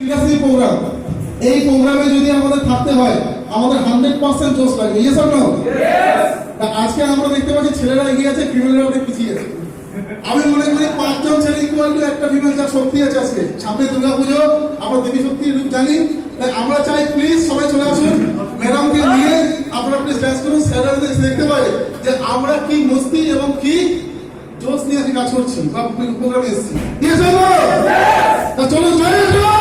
Programme এই প্রোগ্রামে যদি আমাদের থাকতে হয় আমাদের 100% জোশ লাগবে। Yes or no? আজকে আমরা দেখতে পাচ্ছি ছেলেরা এগিয়ে আছে, ফিমেলরা অনেক পিছিয়ে আছে। আমি মনে করি 5 জন ছেলে ইকুয়াল টু একটা ফিমেল, যার শক্তি আছে। আজকে সামনে দুর্গাপুজো, আমরা দেবী শক্তির রূপ জানি, তাই আমরা চাই প্লিজ সবাই চলে আসুন, ম্যাডামকে নিয়ে আপনারা প্লিজ ডান্স করুন। স্যাররা দেখতে পারে যে আমরা কি মস্তি এবং কি জোশ নিয়ে কাজ করছি বা প্রোগ্রামে এসেছি। Yes or no? চলো জয় জয়।